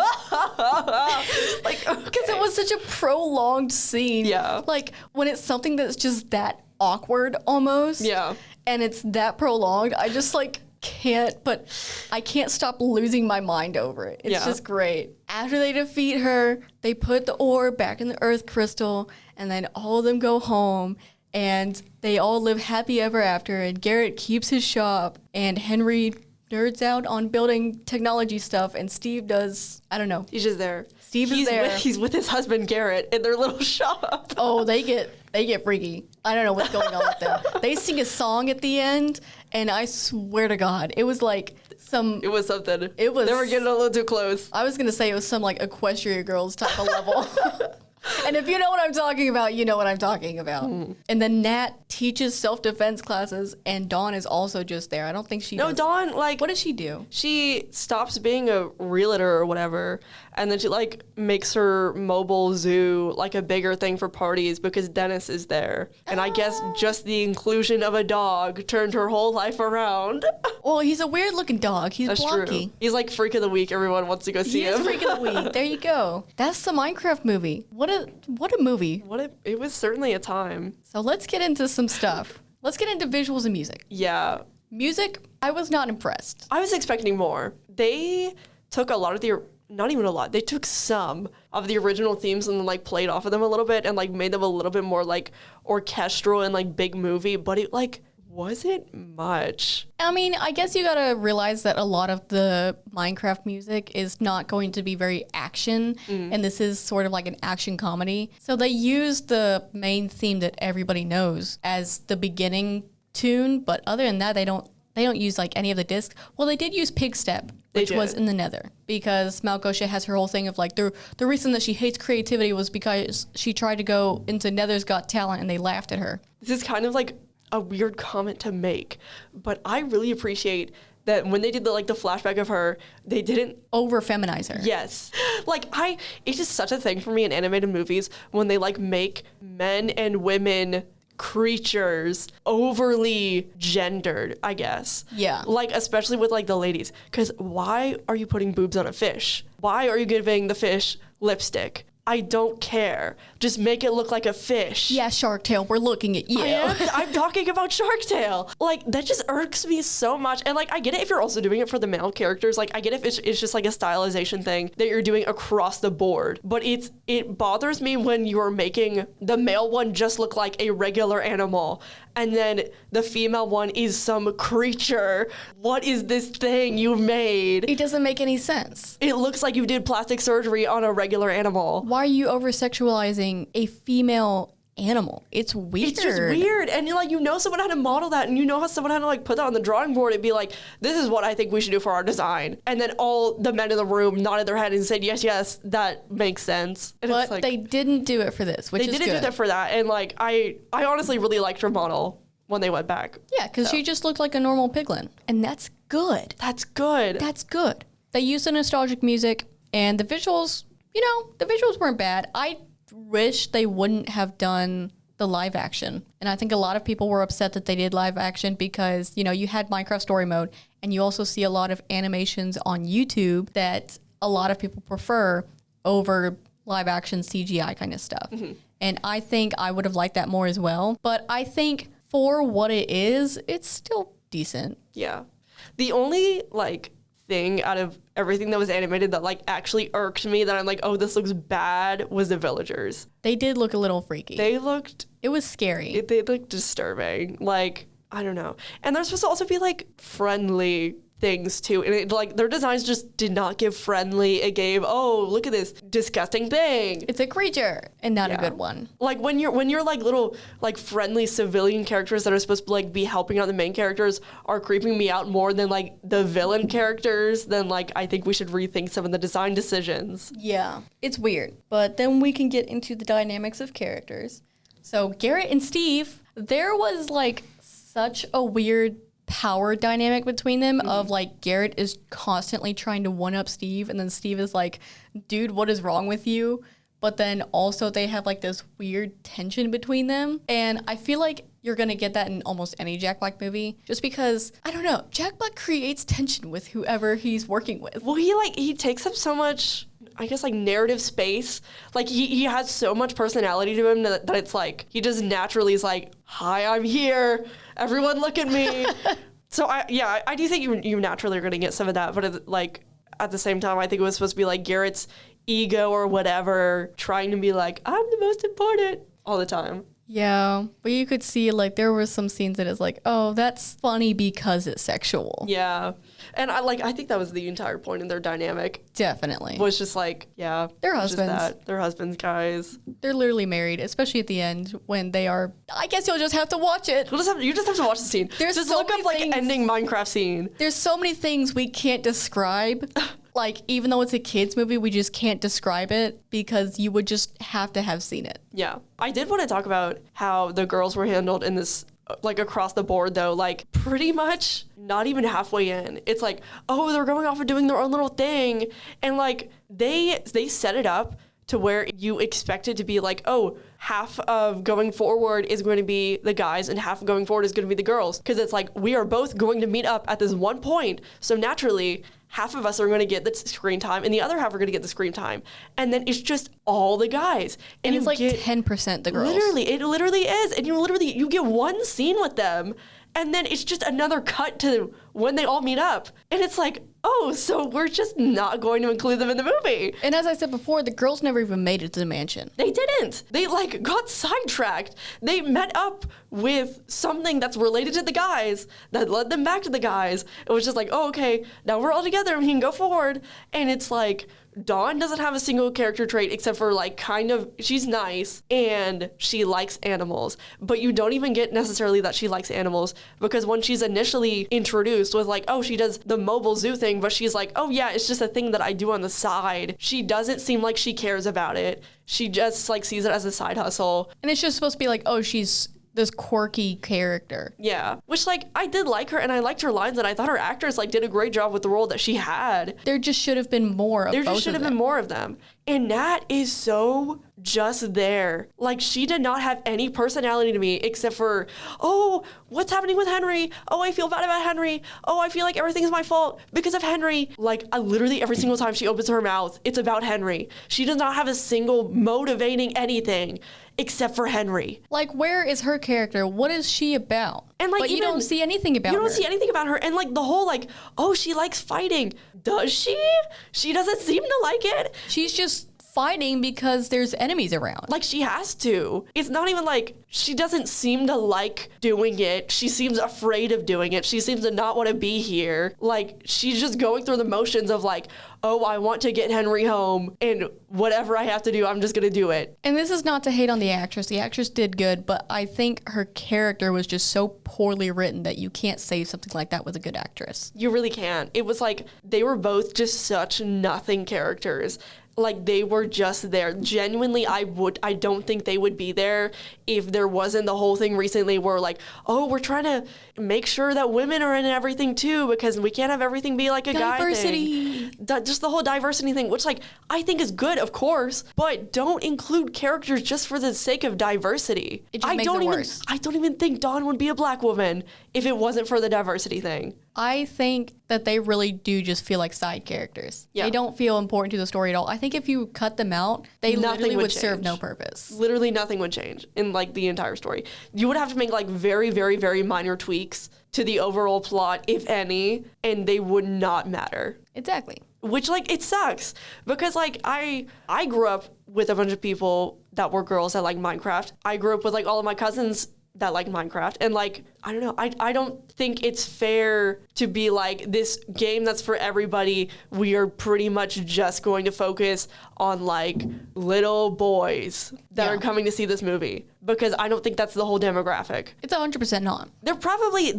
S2: like
S1: because it was such a prolonged scene.
S2: Yeah.
S1: Like when it's something that's just that awkward almost.
S2: Yeah.
S1: And it's that prolonged, I just like I can't stop losing my mind over it. It's just great. After they defeat her, they put the ore back in the earth crystal, and then all of them go home, and they all live happy ever after, and Garrett keeps his shop, and Henry nerds out on building technology stuff, and Steve does, I don't know.
S2: He's just there.
S1: Steve is there.
S2: He's with his husband Garrett in their little shop.
S1: Oh, they get freaky. I don't know what's going on with them. They sing a song at the end, and I swear to God, it was like some...
S2: It was something.
S1: It was...
S2: They were getting a little too close.
S1: I was going to say it was some like Equestria Girls type of level. And if you know what I'm talking about, you know what I'm talking about. And then Nat teaches self-defense classes, and Dawn is also just there. I don't think she does.
S2: Dawn, like...
S1: What does she do?
S2: She stops being a realtor or whatever, and then she, like, makes her mobile zoo, like, a bigger thing for parties because Dennis is there. And I guess just the inclusion of a dog turned her whole life around.
S1: Well, he's a weird-looking dog. He's
S2: That's
S1: blocky.
S2: true. He's, like, Freak of the Week. Everyone wants to go see him.
S1: He is Freak of the Week. There you go. That's the Minecraft movie. What a movie.
S2: It was certainly a time.
S1: So let's get into some stuff. Let's get into visuals and music.
S2: Yeah.
S1: Music, I was not impressed.
S2: I was expecting more. They took a lot of the... Not even a lot. They took some of the original themes and like played off of them a little bit and like made them a little bit more like orchestral and like big movie, but it like wasn't much.
S1: I mean, I guess you gotta realize that a lot of the Minecraft music is not going to be very action, and this is sort of like an action comedy. So they used the main theme that everybody knows as the beginning tune, but other than that, they don't use like any of the discs. Well, they did use Pig Step, which was in the Nether, because Malgosha has her whole thing of like the reason that she hates creativity was because she tried to go into Nether's Got Talent and they laughed at her.
S2: This is kind of like a weird comment to make, but I really appreciate that when they did the flashback of her, they didn't
S1: over feminize her.
S2: Yes. It's just such a thing for me in animated movies when they like make men and women creatures overly gendered, I guess.
S1: Yeah.
S2: Like, especially with like the ladies. Because why are you putting boobs on a fish? Why are you giving the fish lipstick? I don't care. Just make it look like a fish.
S1: Yeah, Shark Tale, we're looking at you.
S2: I'm talking about Shark Tale. Like, that just irks me so much. And like, I get it if you're also doing it for the male characters. Like, I get if it's just like a stylization thing that you're doing across the board. But it bothers me when you're making the male one just look like a regular animal, and then the female one is some creature. What is this thing you made?
S1: It doesn't make any sense.
S2: It looks like you did plastic surgery on a regular animal.
S1: Why are you over-sexualizing a female animal. It's weird.
S2: It's just weird. And you know someone had to model that, and you know how someone had to like put that on the drawing board and be like, this is what I think we should do for our design. And then all the men in the room nodded their head and said, yes, that makes sense. And
S1: But
S2: it's like,
S1: they didn't do it for this, which is
S2: they didn't do that for that. And like, I honestly really liked her model when they went back.
S1: Yeah, because she just looked like a normal piglin. And that's good.
S2: That's good.
S1: That's good. They used the nostalgic music, and the visuals, the visuals weren't bad. I wish they wouldn't have done the live action. And I think a lot of people were upset that they did live action because, you had Minecraft story mode, and you also see a lot of animations on YouTube that a lot of people prefer over live action CGI kind of stuff. Mm-hmm. And I think I would have liked that more as well. But I think for what it is, it's still decent.
S2: Yeah. The only thing out of everything that was animated that actually irked me, that I'm like, oh, this looks bad, was the villagers.
S1: They did look a little freaky.
S2: It
S1: was scary.
S2: They looked disturbing. I don't know. And they're supposed to also be friendly things too, and their designs just did not give friendly. It gave, oh, look at this disgusting thing.
S1: It's a creature and not a good one.
S2: When you're little friendly civilian characters that are supposed to be helping out the main characters are creeping me out more than the villain characters. Then I think we should rethink some of the design decisions.
S1: Yeah, it's weird. But then we can get into the dynamics of characters. So Garrett and Steve, there was such a weird power dynamic between them of Garrett is constantly trying to one up Steve, and then Steve is like, dude, what is wrong with you? But then also they have this weird tension between them, and I feel like you're gonna get that in almost any Jack Black movie, just because I don't know, Jack Black creates tension with whoever he's working with.
S2: Well, he takes up so much, I guess, narrative space. He has so much personality to him that it's he just naturally is hi, I'm here. Everyone look at me. So I do think you naturally are going to get some of that. But at the same time, I think it was supposed to be Garrett's ego or whatever, trying to be I'm the most important all the time.
S1: Yeah, but you could see there were some scenes that is oh, that's funny because it's sexual.
S2: Yeah. And I think that was the entire point in their dynamic.
S1: Definitely.
S2: Was just yeah.
S1: They're husbands.
S2: Just that. They're husbands, guys.
S1: They're literally married, especially at the end when they are. I guess you'll just have to watch it.
S2: You just have to watch the scene.
S1: There's
S2: just
S1: so
S2: look up
S1: many things,
S2: ending Minecraft scene.
S1: There's so many things we can't describe. Even though it's a kids movie, we just can't describe it because you would just have to have seen it.
S2: Yeah. I did want to talk about how the girls were handled in this across the board though, pretty much not even halfway in. It's oh, they're going off and doing their own little thing. And they set it up to where you expect it to be oh, half of going forward is going to be the guys and half of going forward is going to be the girls. Because it's we are both going to meet up at this one point. So naturally, half of us are going to get the screen time and the other half are going to get the screen time. And then it's just all the guys.
S1: And it's 10% the girls.
S2: It literally is. And you get one scene with them and then it's just another cut to when they all meet up. And it's oh, so we're just not going to include them in the movie.
S1: And as I said before, the girls never even made it to the mansion.
S2: They didn't. They got sidetracked. They met up with something that's related to the guys that led them back to the guys. It was just oh, okay, now we're all together and we can go forward. And it's Dawn doesn't have a single character trait except for she's nice and she likes animals, but you don't even get necessarily that she likes animals because when she's initially introduced with oh, she does the mobile zoo thing, but she's oh yeah, it's just a thing that I do on the side. She doesn't seem like she cares about it. She just sees it as a side hustle.
S1: And it's just supposed to be oh, she's this quirky character.
S2: Yeah. Which I did like her and I liked her lines and I thought her actors did a great job with the role that she had.
S1: There just should have been more of both of them.
S2: There just should have been more of them. And Nat is so just there. She did not have any personality to me except for, oh, what's happening with Henry? Oh, I feel bad about Henry. Oh, I feel like everything's my fault because of Henry. I literally every single time she opens her mouth, it's about Henry. She does not have a single motivating anything except for Henry.
S1: Where is her character? What is she about?
S2: And
S1: but you don't see anything about her.
S2: You don't see anything about her. And the whole oh, she likes fighting. Does she? She doesn't seem to like it.
S1: She's just fighting because there's enemies around.
S2: Like, she has to. It's not even like she doesn't seem to like doing it. She seems afraid of doing it. She seems to not want to be here. Like, she's just going through the motions of like, oh, I want to get Henry home, and whatever I have to do, I'm just going to do it.
S1: And this is not to hate on the actress. The actress did good, but I think her character was just so poorly written that you can't say something like that with a good actress.
S2: You really can't. It was like they were both just such nothing characters. Like, they were just there. Genuinely, I don't think they would be there if there wasn't the whole thing recently where like, oh, we're trying to make sure that women are in everything too, because we can't have everything be like a
S1: Diversity.
S2: guy thing. Just the whole diversity thing, which like I think is good, of course, but don't include characters just for the sake of diversity.
S1: It just makes it worse.
S2: I don't even think Dawn would be a black woman if it wasn't for the diversity thing.
S1: I think that they really do just feel like side characters.
S2: Yeah.
S1: They don't feel important to the story at all. I think if you cut them out, they literally would serve no purpose.
S2: Literally nothing would change in like the entire story. You would have to make like very, very, very minor tweaks to the overall plot, if any, and they would not matter.
S1: Exactly.
S2: Which like it sucks because like I grew up with a bunch of people that were girls that like Minecraft. I grew up with like all of my cousins that like Minecraft, and like I don't know, I don't think it's fair to be like, this game that's for everybody, we are pretty much just going to focus on like little boys that are coming to see this movie, because I don't think that's the whole demographic.
S1: It's 100% not.
S2: They're probably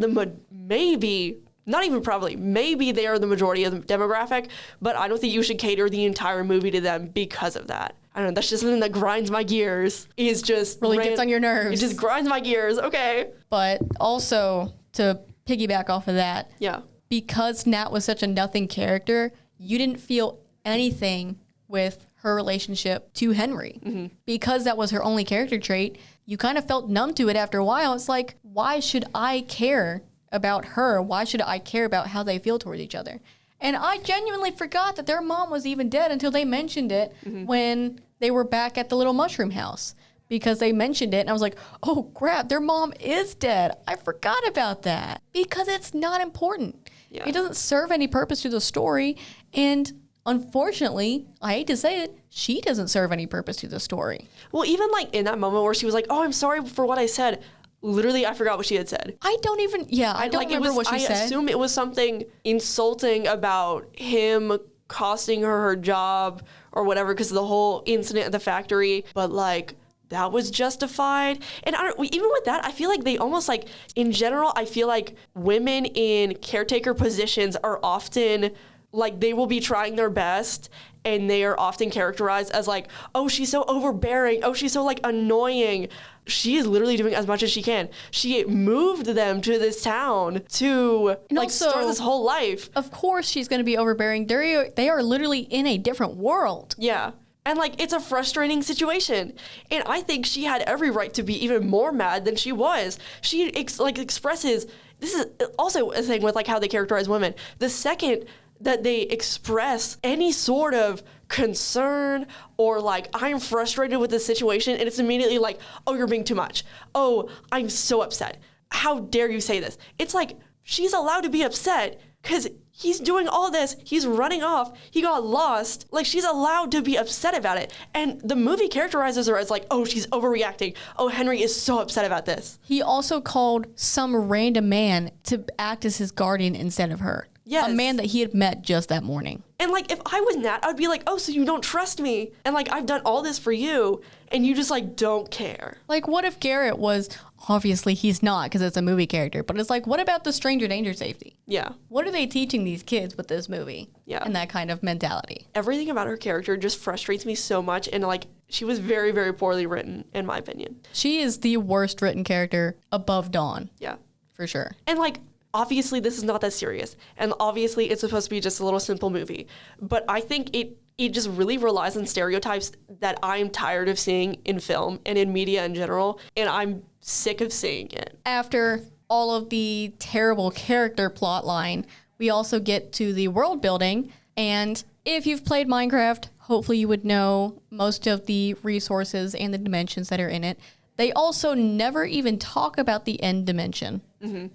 S2: maybe they are the majority of the demographic, but I don't think you should cater the entire movie to them because of that. I don't know, that's just something that grinds my gears. Is just
S1: really gets on your nerves.
S2: It just grinds my gears, okay.
S1: But also, to piggyback off of that,
S2: yeah,
S1: because Nat was such a nothing character, you didn't feel anything with her relationship to Henry. Mm-hmm. Because that was her only character trait, you kind of felt numb to it after a while. It's like, why should I care about her? Why should I care about how they feel towards each other? And I genuinely forgot that their mom was even dead until they mentioned it when they were back at the little mushroom house. Because they mentioned it, and I was like, oh, crap, their mom is dead. I forgot about that. Because it's not important. Yeah. It doesn't serve any purpose to the story. And unfortunately, I hate to say it, she doesn't serve any purpose to the story.
S2: Well, even like in that moment where she was like, oh, I'm sorry for what I said. Literally, I forgot what she had said.
S1: I don't remember what she said.
S2: I assume it was something insulting about him costing her job or whatever because of the whole incident at the factory. But like, that was justified. And even with that, I feel like they almost like, in general, I feel like women in caretaker positions are often like, they will be trying their best, and they are often characterized as like, oh, she's so overbearing. Oh, she's so like annoying. She is literally doing as much as she can. She moved them to this town to like start this whole life.
S1: Of course she's going to be overbearing. They are literally in a different world.
S2: Yeah. And like, it's a frustrating situation. And I think she had every right to be even more mad than she was. She expresses, this is also a thing with like how they characterize women. The second that they express any sort of concern or like, I'm frustrated with this situation, and it's immediately like, oh, you're being too much. Oh, I'm so upset. How dare you say this? It's like, she's allowed to be upset because he's doing all this. He's running off. He got lost. Like, she's allowed to be upset about it. And the movie characterizes her as like, oh, she's overreacting. Oh, Henry is so upset about this.
S1: He also called some random man to act as his guardian instead of her. Yes. A man that he had met just that morning.
S2: And like, if I was Nat, I would be like, oh, so you don't trust me. And like, I've done all this for you, and you just like don't care.
S1: Like, what if Garrett was, obviously he's not because it's a movie character, but it's like, what about the stranger danger safety?
S2: Yeah.
S1: What are they teaching these kids with this movie? Yeah. And that kind of mentality.
S2: Everything about her character just frustrates me so much, and like, she was very, very poorly written, in my opinion.
S1: She is the worst written character above Dawn.
S2: Yeah.
S1: For sure.
S2: And like, obviously this is not that serious, and obviously it's supposed to be just a little simple movie, but I think it just really relies on stereotypes that I'm tired of seeing in film and in media in general, and I'm sick of seeing it.
S1: After all of the terrible character plot line, we also get to the world building, and if you've played Minecraft, hopefully you would know most of the resources and the dimensions that are in it. They also never even talk about the end dimension,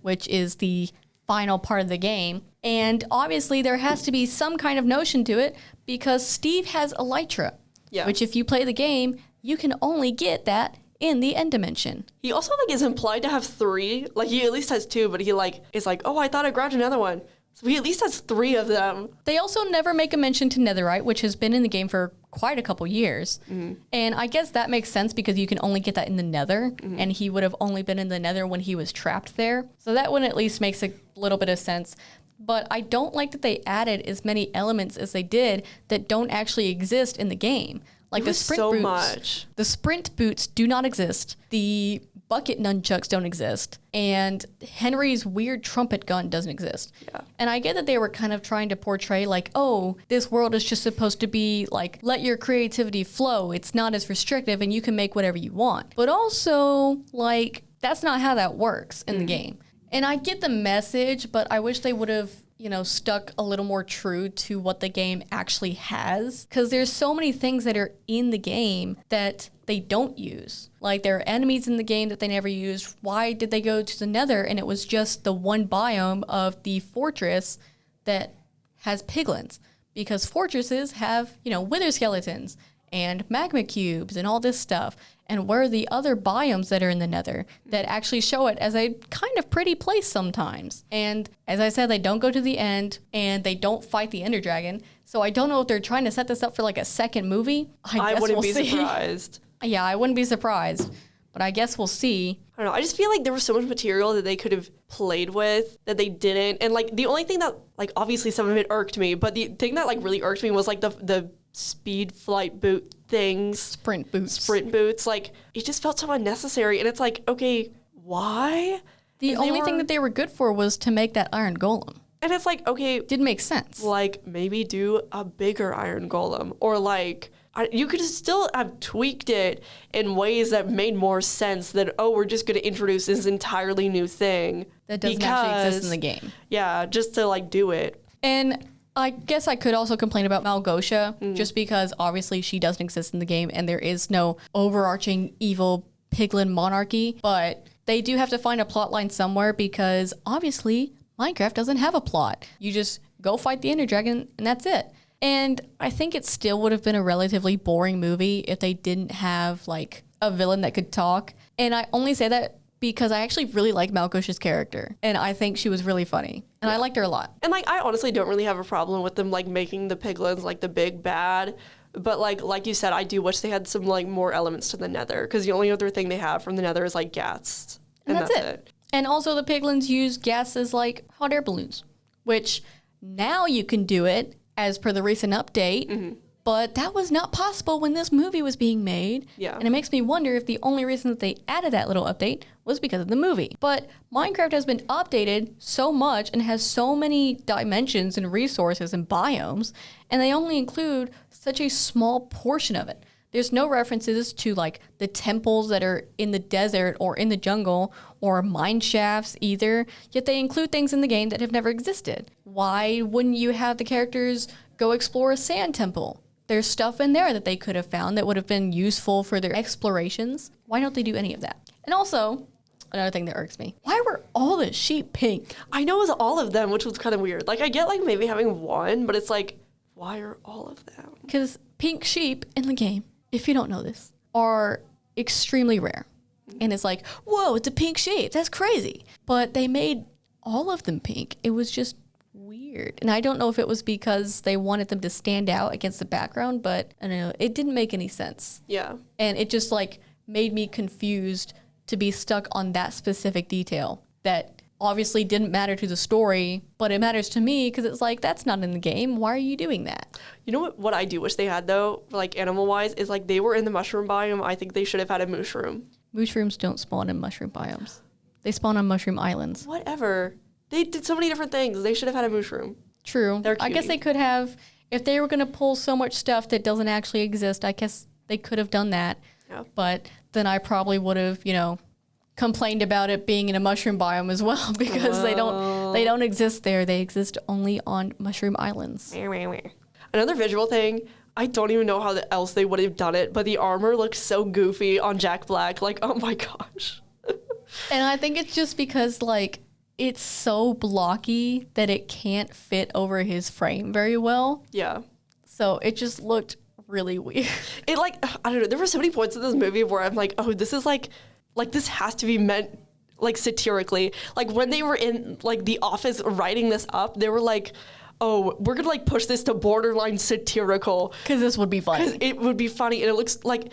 S1: which is the final part of the game. And obviously there has to be some kind of notion to it because Steve has elytra.
S2: Yeah.
S1: Which if you play the game, you can only get that in the end dimension.
S2: He also is implied to have 3. He at least has 2, but he is oh, I thought I grabbed another one. So he at least has 3 of them.
S1: They also never make a mention to netherite, which has been in the game for quite a couple years. Mm-hmm. And I guess that makes sense because you can only get that in the nether, and he would have only been in the nether when he was trapped there. So that one at least makes a little bit of sense. But I don't like that they added as many elements as they did that don't actually exist in the game. Like the sprint boots.
S2: Much.
S1: The sprint boots do not exist. The bucket nunchucks don't exist. And Henry's weird trumpet gun doesn't exist.
S2: Yeah.
S1: And I get that they were kind of trying to portray oh, this world is just supposed to be let your creativity flow. It's not as restrictive and you can make whatever you want. But also, that's not how that works in the game. And I get the message, but I wish they would have, stuck a little more true to what the game actually has. Because there's so many things that are in the game that they don't use. There are enemies in the game that they never used. Why did they go to the nether and it was just the one biome of the fortress that has piglins? Because fortresses have, wither skeletons and magma cubes and all this stuff. And where are the other biomes that are in the nether that actually show it as a kind of pretty place sometimes? And as I said, they don't go to the end and they don't fight the Ender Dragon. So I don't know if they're trying to set this up for a second movie. I guess
S2: wouldn't
S1: we'll
S2: be
S1: see.
S2: surprised.
S1: Yeah, I wouldn't be surprised. But I guess we'll see.
S2: I don't know. I just feel there was so much material that they could have played with that they didn't. And the only thing that obviously some of it irked me, but the thing that really irked me was the speed flight boot things.
S1: Sprint boots.
S2: It just felt so unnecessary. And it's okay, why?
S1: The only thing that they were good for was to make that iron golem.
S2: And it's okay.
S1: Didn't make sense.
S2: Maybe do a bigger iron golem. Or you could still have tweaked it in ways that made more sense than, we're just going to introduce this entirely new thing.
S1: That doesn't actually exist in the game.
S2: Yeah, just to do it.
S1: And I guess I could also complain about Malgosha, just because obviously she doesn't exist in the game and there is no overarching evil piglin monarchy, but they do have to find a plot line somewhere because obviously Minecraft doesn't have a plot. You just go fight the Ender Dragon and that's it. And I think it still would have been a relatively boring movie if they didn't have a villain that could talk. And I only say that because I actually really like Malgosha's character. And I think she was really funny. And I liked her a lot.
S2: And I honestly don't really have a problem with them making the piglins the big bad. But like you said, I do wish they had some more elements to the nether. Because the only other thing they have from the nether is ghats.
S1: And that's it. And also the piglins use gas as hot air balloons. Which now you can do it as per the recent update. Mm-hmm. But that was not possible when this movie was being made.
S2: Yeah.
S1: And it makes me wonder if the only reason that they added that little update was because of the movie. But Minecraft has been updated so much and has so many dimensions and resources and biomes, and they only include such a small portion of it. There's no references to the temples that are in the desert or in the jungle or mine shafts either, yet they include things in the game that have never existed. Why wouldn't you have the characters go explore a sand temple? There's stuff in there that they could have found that would have been useful for their explorations. Why don't they do any of that? And also, another thing that irks me, why were all the sheep pink?
S2: I know it was all of them, which was kind of weird. I get maybe having one, but it's why are all of them?
S1: Because pink sheep in the game, if you don't know this, are extremely rare. And it's whoa, it's a pink sheep. That's crazy. But they made all of them pink. It was just weird. And I don't know if it was because they wanted them to stand out against the background, but I don't know. It didn't make any sense.
S2: Yeah.
S1: And it just made me confused to be stuck on that specific detail that obviously didn't matter to the story, but it matters to me because it's that's not in the game. Why are you doing that?
S2: You know what I do wish they had though, animal-wise, is they were in the mushroom biome. I think they should have had a mushroom.
S1: Mushrooms don't spawn in mushroom biomes. They spawn on mushroom islands.
S2: Whatever. They did so many different things. They should have had a mushroom.
S1: True. I guess they could have, if they were going to pull so much stuff that doesn't actually exist, I guess they could have done that.
S2: Yeah.
S1: But then I probably would have, complained about it being in a mushroom biome as well because they don't exist there. They exist only on mushroom islands.
S2: Another visual thing, I don't even know how else they would have done it, but the armor looks so goofy on Jack Black. Oh my gosh.
S1: And I think it's just because it's so blocky that it can't fit over his frame very well.
S2: Yeah.
S1: So it just looked really weird.
S2: It like, I don't know, there were so many points in this movie where I'm like, oh, this is like this has to be meant like satirically. Like when they were in like the office writing this up, they were like, oh, we're gonna like push this to borderline satirical.
S1: Because this would be funny.
S2: Because it would be funny, and it looks like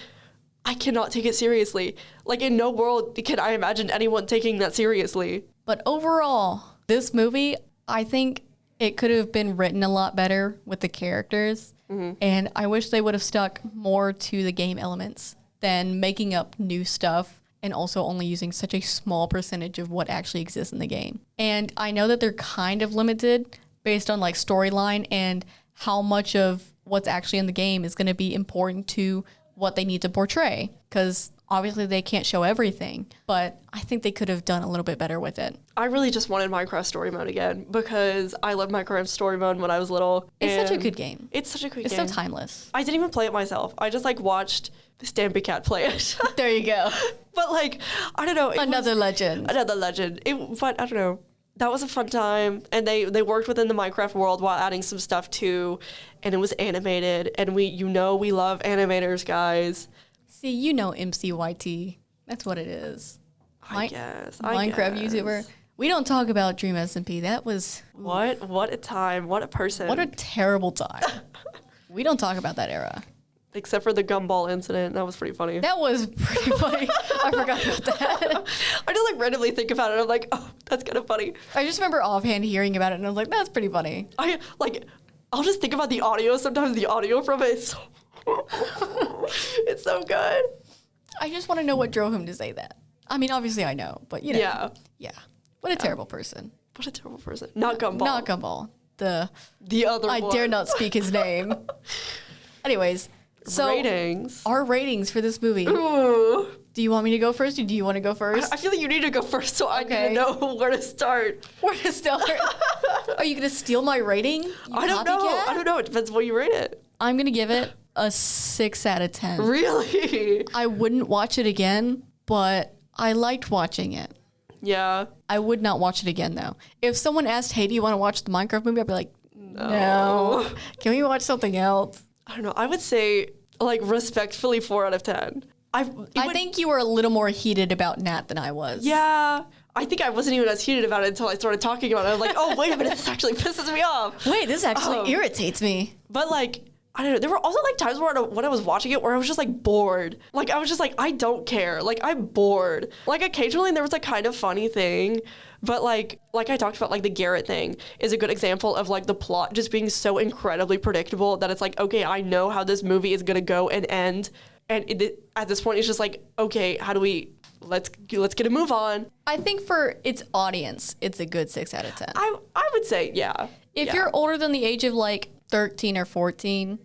S2: I cannot take it seriously. Like in no world can I imagine anyone taking that seriously.
S1: But overall, this movie, I think it could have been written a lot better with the characters. And I wish they would have stuck more to the game elements than making up new stuff and also only using such a small percentage of what actually exists in the game. And I know that they're kind of limited based on like storyline and how much of what's actually in the game is going to be important to what they need to portray. Because obviously they can't show everything, but I think they could have done a little bit better with it.
S2: I really just wanted Minecraft Story Mode again because I loved Minecraft Story Mode when I was little.
S1: It's such a good game.
S2: It's such a good game.
S1: It's so timeless.
S2: I didn't even play it myself. I just like watched the Stampy Cat play it.
S1: There you go.
S2: But like, I don't know.
S1: Another legend.
S2: But I don't know. That was a fun time, and they worked within the Minecraft world while adding some stuff too, and it was animated, and we love animators, guys.
S1: See, you know MCYT. That's what it is.
S2: I guess.
S1: Minecraft YouTuber. We don't talk about Dream SMP. That was...
S2: What a time. What a person.
S1: What a terrible time. We don't talk about that era.
S2: Except for the gumball incident. That was pretty funny.
S1: That was pretty funny. I forgot about that.
S2: I just like randomly think about it. I'm like, oh, that's kind of funny.
S1: I just remember offhand hearing about it, and I was like, that's pretty funny.
S2: I'll just think about the audio. Sometimes the audio from it is so... it's so good.
S1: I just want to know what drove him to say that. I mean, obviously I know, but you know. Yeah. What a terrible person.
S2: What a terrible person. Not Gumball.
S1: Not Gumball. The
S2: other one.
S1: I dare not speak his name. Anyways, so
S2: ratings.
S1: Our ratings for this movie.
S2: Ooh.
S1: Do you want me to go first, or do you want to go first?
S2: I feel like you need to go first, so I need to know where to start.
S1: Where to start? Are you gonna steal my rating?
S2: I don't know. It depends what you rate it.
S1: I'm gonna give it a 6 out of 10.
S2: Really?
S1: I wouldn't watch it again, but I liked watching it.
S2: Yeah.
S1: I would not watch it again, though. If someone asked, hey, do you want to watch the Minecraft movie? I'd be like, no. Can we watch something else?
S2: I don't know. I would say, like, respectfully 4 out of 10.
S1: I think you were a little more heated about Nat than I was.
S2: Yeah. I think I wasn't even as heated about it until I started talking about it. I was like, oh, wait a minute. This actually pisses me off.
S1: Wait, this actually irritates me.
S2: But, like... I don't know. There were also like times where when I was watching it where I was just like bored. Like I was just like, I don't care. Like I'm bored. Like occasionally there was a kind of funny thing, but like I talked about, like the Garrett thing is a good example of like the plot just being so incredibly predictable that it's like, okay, I know how this movie is gonna go and end, and at this point it's just like, okay, how do we? Let's get a move on.
S1: I think for its audience, it's a good 6 out of 10.
S2: I would say, yeah.
S1: If you're older than the age of like 13 or 14,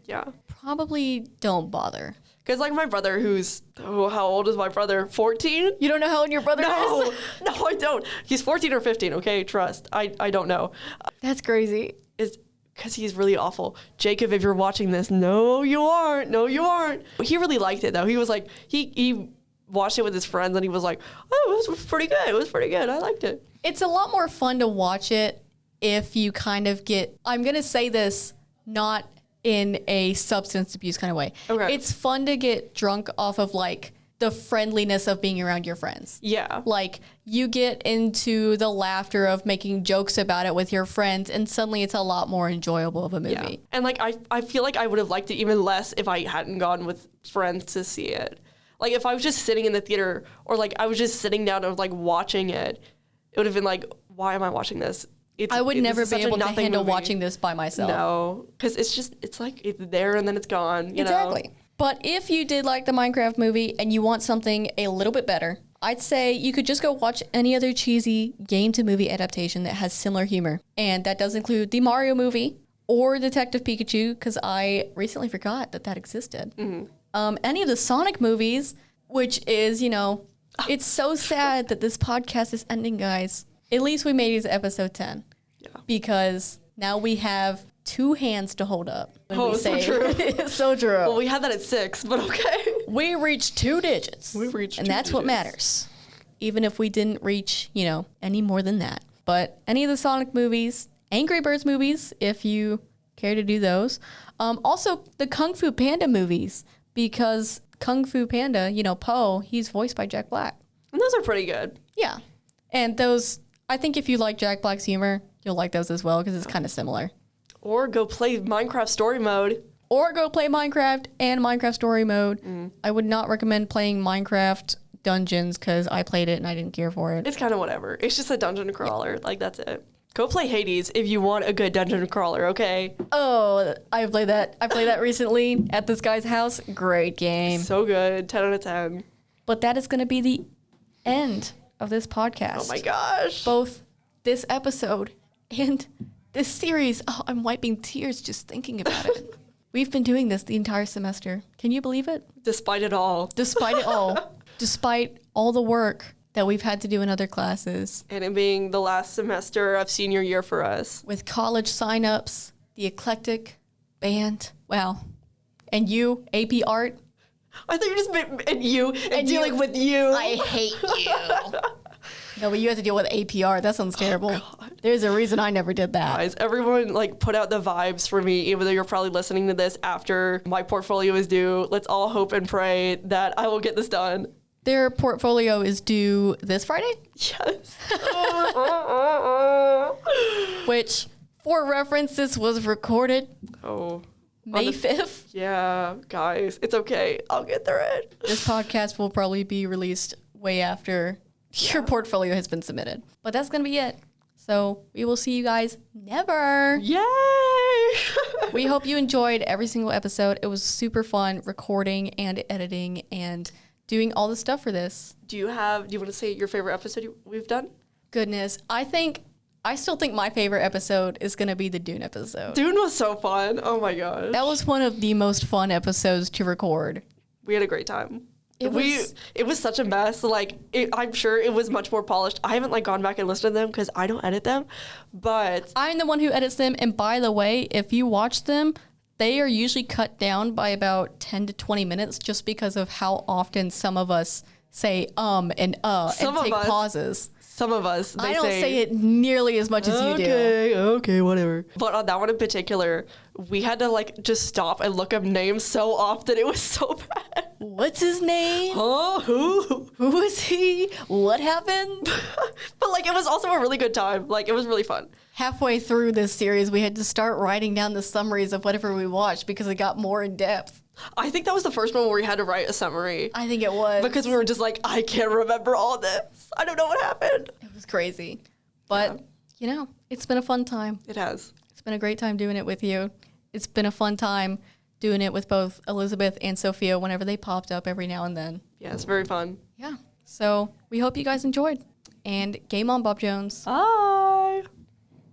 S1: probably don't bother.
S2: Because like my brother, who's, how old is my brother? 14?
S1: You don't know how old your brother is?
S2: No, I don't. He's 14 or 15, okay? Trust. I don't know.
S1: That's crazy.
S2: It's because he's really awful. Jacob, if you're watching this, no, you aren't. No, you aren't. He really liked it, though. He was like, he watched it with his friends, and he was like, oh, it was pretty good. It was pretty good. I liked it.
S1: It's a lot more fun to watch it if you kind of get, I'm going to say this, not in a substance abuse kind of way.
S2: Okay.
S1: It's fun to get drunk off of like the friendliness of being around your friends.
S2: Yeah.
S1: Like you get into the laughter of making jokes about it with your friends, and suddenly it's a lot more enjoyable of a movie.
S2: Yeah. And like I feel like I would have liked it even less if I hadn't gone with friends to see it. Like if I was just sitting in the theater, or like I was just sitting down and like watching it, it would have been like, why am I watching this?
S1: I would never be able to handle
S2: movie.
S1: watching this by myself.
S2: No, because it's like it's there and then it's gone. You know?
S1: But if you did like the Minecraft movie and you want something a little bit better, I'd say you could just go watch any other cheesy game-to-movie adaptation that has similar humor. And that does include the Mario movie or Detective Pikachu, because I recently forgot that existed. Mm-hmm. Any of the Sonic movies, which is, you know, it's so sad that this podcast is ending, guys. At least we made it to episode 10. Yeah. Because now we have 2 hands to hold up.
S2: So true.
S1: It's so true.
S2: Well, we had that at 6, but okay.
S1: We reached 2 digits. And that's what matters. Even if we didn't reach, you know, any more than that. But any of the Sonic movies, Angry Birds movies, if you care to do those. Also, the Kung Fu Panda movies, because Kung Fu Panda, Po, he's voiced by Jack Black.
S2: And those are pretty good.
S1: Yeah. And those, I think if you like Jack Black's humor, you'll like those as well, because it's kind of similar.
S2: Or go play Minecraft Story Mode.
S1: Or go play Minecraft and Minecraft Story Mode. I would not recommend playing Minecraft Dungeons, because I played it and I didn't care for it.
S2: It's kind of whatever. It's just a dungeon crawler. Like, that's it. Go play Hades if you want a good dungeon crawler, okay?
S1: Oh, I played that. I played that recently at this guy's house. Great game.
S2: So good. 10 out of 10.
S1: But that is going to be the end of this podcast.
S2: Oh my gosh.
S1: Both this episode and this series. Oh, I'm wiping tears just thinking about it. We've been doing this the entire semester. Can you believe it?
S2: Despite it all.
S1: Despite it all. Despite all the work that we've had to do in other classes.
S2: And it being the last semester of senior year for us.
S1: With college signups, the eclectic band. Wow. And you, AP Art.
S2: I think you just meant and dealing with you.
S1: I hate you. No, but you have to deal with APR. That sounds terrible. God. There's a reason I never did that.
S2: Guys, everyone put out the vibes for me, even though you're probably listening to this after my portfolio is due. Let's all hope and pray that I will get this done.
S1: Their portfolio is due this Friday?
S2: Yes.
S1: Which, for reference, this was recorded May 5th.
S2: Yeah, guys, it's okay. I'll get through it.
S1: This podcast will probably be released way after your portfolio has been submitted. But that's going to be it. So we will see you guys never.
S2: Yay!
S1: We hope you enjoyed every single episode. It was super fun recording and editing and doing all the stuff for this.
S2: Do you want to say your favorite episode we've done?
S1: Goodness. I still think my favorite episode is going to be the Dune episode.
S2: Dune was so fun. Oh my gosh.
S1: That was one of the most fun episodes to record.
S2: We had a great time. It was such a mess. I'm sure it was much more polished. I haven't gone back and listened to them because I don't edit them, but
S1: I'm the one who edits them. And by the way, if you watch them, they are usually cut down by about 10 to 20 minutes just because of how often some of us say and take pauses.
S2: Some of us,
S1: I don't say it nearly as much as you do.
S2: Okay, whatever. But on that one in particular, we had to just stop and look up names so often. It was so bad.
S1: What's his name?
S2: Huh? Who?
S1: Who is he? What happened?
S2: But it was also a really good time. It was really fun.
S1: Halfway through this series, we had to start writing down the summaries of whatever we watched because it got more in depth.
S2: I think that was the first one where we had to write a summary.
S1: I think it was.
S2: Because we were just I can't remember all this. I don't know what happened.
S1: It was crazy. But, it's been a fun time.
S2: It has.
S1: It's been a great time doing it with you. It's been a fun time doing it with both Elizabeth and Sofia whenever they popped up every now and then.
S2: Yeah, it's very fun.
S1: Yeah. So we hope you guys enjoyed. And game on, Bob Jones.
S2: Bye.